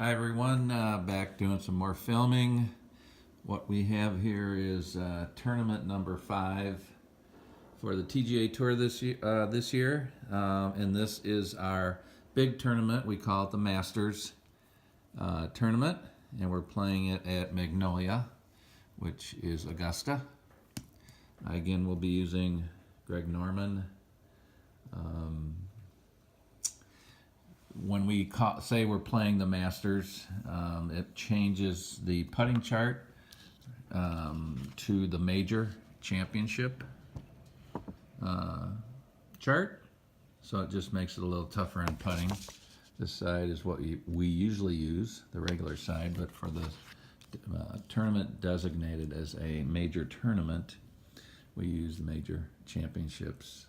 Hi everyone, back doing some more filming. What we have here is tournament number 5 for the TGA Tour this year. And this is our big tournament. We call it the Masters tournament, and we're playing it at Magnolia, which is Augusta. Again, we'll be using Greg Norman. When we say we're playing the Masters, it changes the putting chart to the major championship chart. So it just makes it a little tougher in putting. This side is what we usually use, the regular side, but for the tournament designated as a major tournament, we use the major championships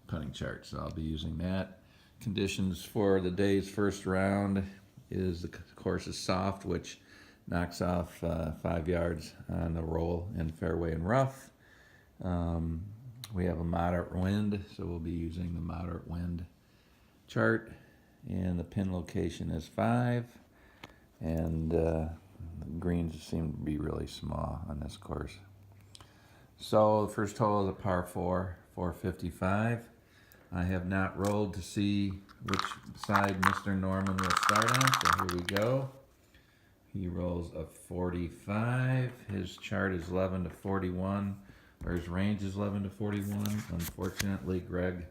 putting chart. So I'll be using that. Conditions for the day's first round is the course is soft, which knocks off 5 yards on the roll in fairway and rough. We have a moderate wind, so we'll be using the moderate wind chart, and the pin location is 5, and the greens seem to be really small on this course. So the first hole is a par 4, 455. I have not rolled to see which side Mr. Norman will start on, so here we go. He rolls a 45. His chart is 11 to 41, or his range is 11 to 41. Unfortunately, Greg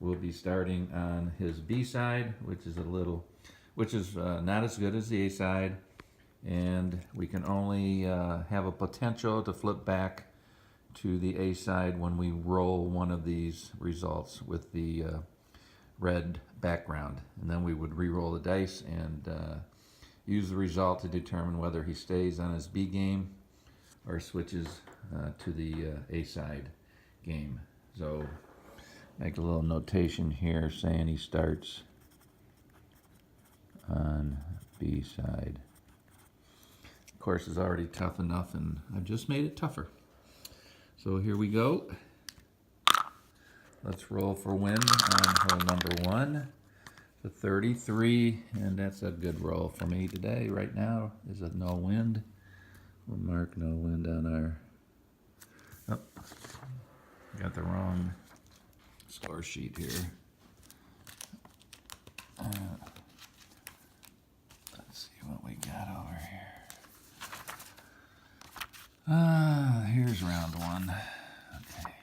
will be starting on his B side, which is not as good as the A side, and we can only have a potential to flip back to the A side when we roll one of these results with the red background, and then we would re-roll the dice and use the result to determine whether he stays on his B game or switches to the A side game. So make a little notation here saying he starts on B side. The course is already tough enough, and I've just made it tougher. So here we go. Let's roll for wind on hole number 1. The 33, and that's a good roll for me today. Right now is a no wind. We'll mark no wind on our. Oh, got the wrong score sheet here. Let's see what we got over here. Here's round 1. Okay.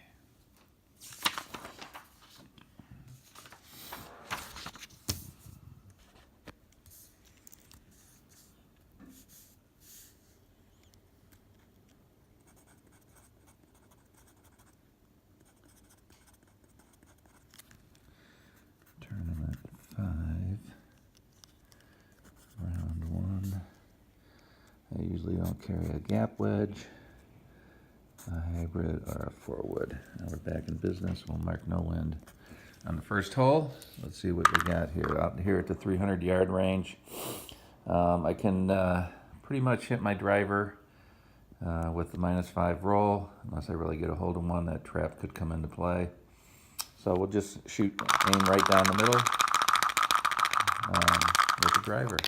Tournament 5, round 1. I usually don't carry a gap wedge, a hybrid, or a 4-wood. Now we're back in business. We'll mark no wind on the first hole. Let's see what we got here. Out here at the 300-yard range, I can pretty much hit my driver with the -5 roll. Unless I really get a hold of one, that trap could come into play. So we'll just aim right down the middle with the driver.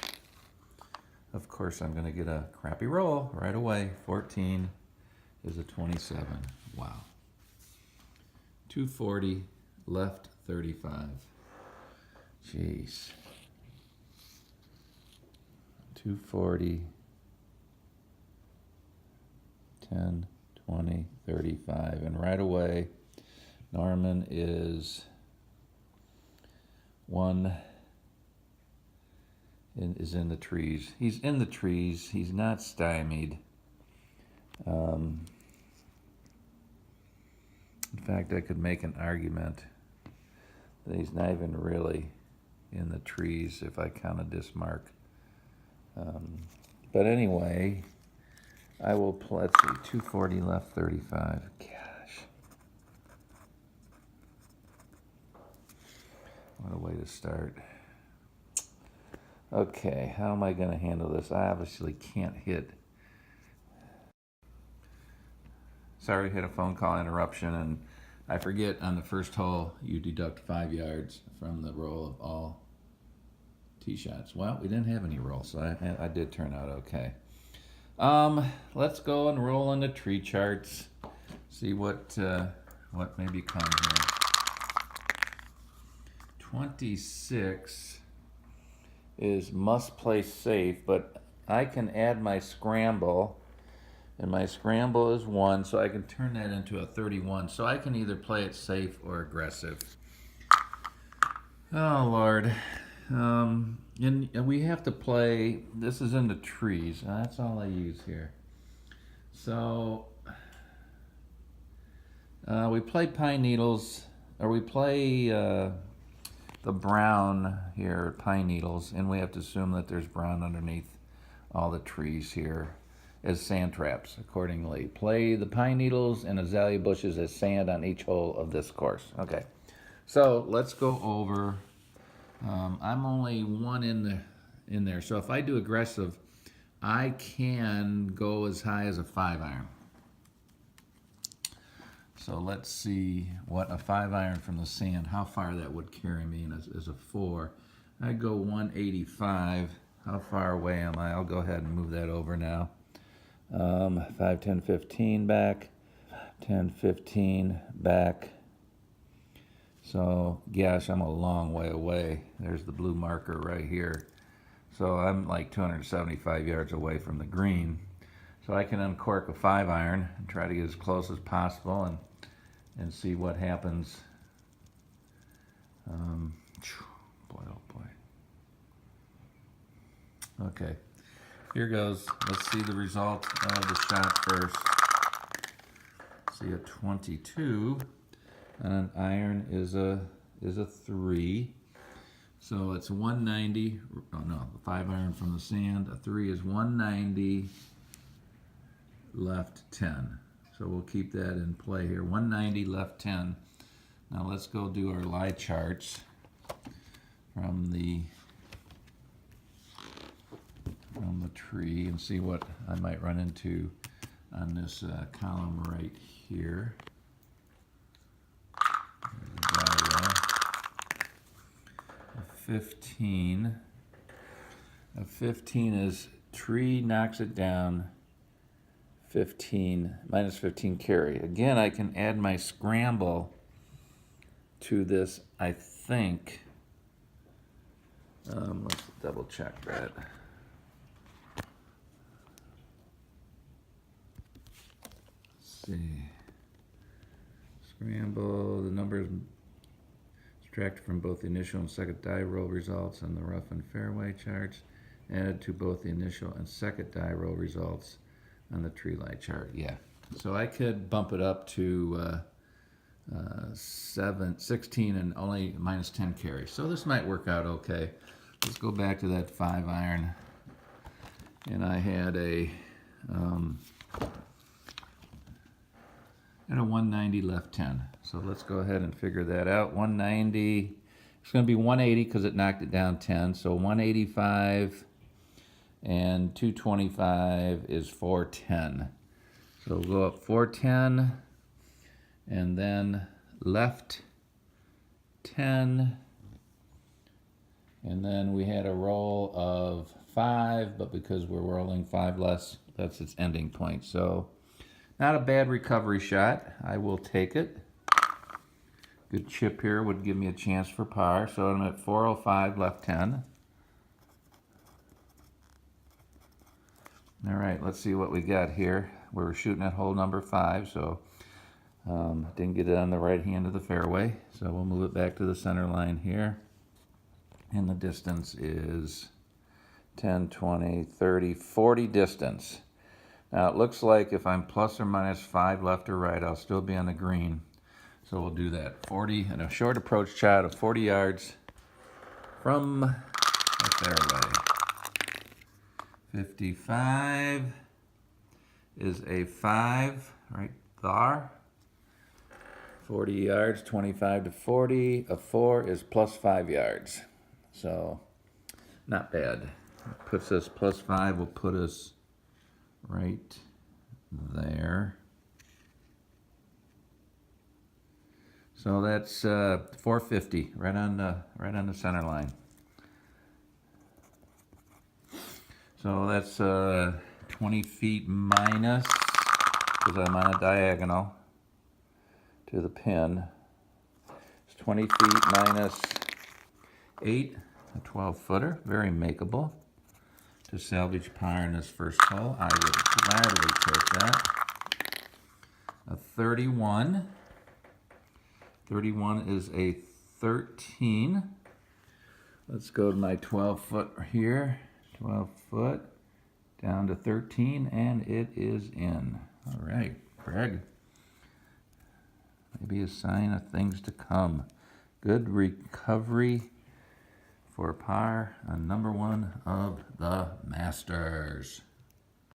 Of course, I'm going to get a crappy roll right away. 14 is a 27. Wow. 240, left 35. Jeez. 240, 10, 20, 35. And right away, Norman is in the trees. He's in the trees. He's not stymied. In fact, I could make an argument that he's not even really in the trees if I count a dismark. But anyway, I will play, let's see, 240 left 35. Gosh. What a way to start. Okay, how am I going to handle this? I obviously can't hit. Sorry, hit a phone call interruption, and I forget on the first hole you deduct 5 yards from the roll of all tee shots. Well, we didn't have any roll, so I did turn out okay. Let's go and roll on the tree charts. See what maybe comes here. 26 is must play safe, but I can add my scramble, and my scramble is 1, so I can turn that into a 31. So I can either play it safe or aggressive. Oh, Lord. And we have to play, this is in the trees. That's all I use here. So we play pine needles, or we play the brown here, pine needles, and we have to assume that there's brown underneath all the trees here as sand traps accordingly. Play the pine needles and azalea bushes as sand on each hole of this course. Okay, so let's go over. I'm only 1 in there, so if I do aggressive, I can go as high as a 5-iron. So let's see what a 5-iron from the sand, how far that would carry me as a 4. I go 185. How far away am I? I'll go ahead and move that over now. 5, 10, 15 back. 10, 15 back. So, gosh, I'm a long way away. There's the blue marker right here. So I'm like 275 yards away from the green. So I can uncork a 5-iron and try to get as close as possible and see what happens. Boy, oh boy. Okay, here goes. Let's see the result of the shot first. See a 22. And an iron is a 3. So it's 190. Oh no, the 5-iron from the sand. A 3 is 190. Left 10. So we'll keep that in play here. 190, left 10. Now let's go do our lie charts from the tree and see what I might run into on this column right here. A 15. A 15 is tree knocks it down. 15 minus 15 carry. Again, I can add my scramble to this, I think. Let's double check that. Let's see. Scramble, the numbers subtracted from both the initial and second die roll results on the rough and fairway charts, added to both the initial and second die roll results on the tree lie chart. Yeah, so I could bump it up to 16 and only minus 10 carry. So this might work out okay. Let's go back to that 5-iron, and I had a 190 left 10. So let's go ahead and figure that out. 190. It's going to be 180 because it knocked it down 10. So 185 and 225 is 410. So we'll go up 410 and then left 10. And then we had a roll of 5, but because we're rolling 5 less, that's its ending point. So not a bad recovery shot. I will take it. Good chip here would give me a chance for par. So I'm at 405 left 10. All right, let's see what we got here. We were shooting at hole number 5, so didn't get it on the right hand of the fairway. So we'll move it back to the center line here. And the distance is 10, 20, 30, 40 distance. Now it looks like if I'm plus or minus 5 left or right, I'll still be on the green. So we'll do that. 40 and a short approach shot of 40 yards from the fairway. 55 is a 5 right there. 40 yards, 25 to 40. A 4 is plus 5 yards. So not bad. Puts us plus 5 will put us right there. So that's 450 right on the center line. So that's 20 feet minus, because I'm on a diagonal to the pin. It's 20 feet minus 8, a 12-footer, very makeable. To salvage power in this first hole, I would gladly take that. A 31. 31 is a 13. Let's go to my 12-foot here. 12 foot down to 13, and it is in. All right, Craig. Maybe a sign of things to come. Good recovery for par on number 1 of the Masters.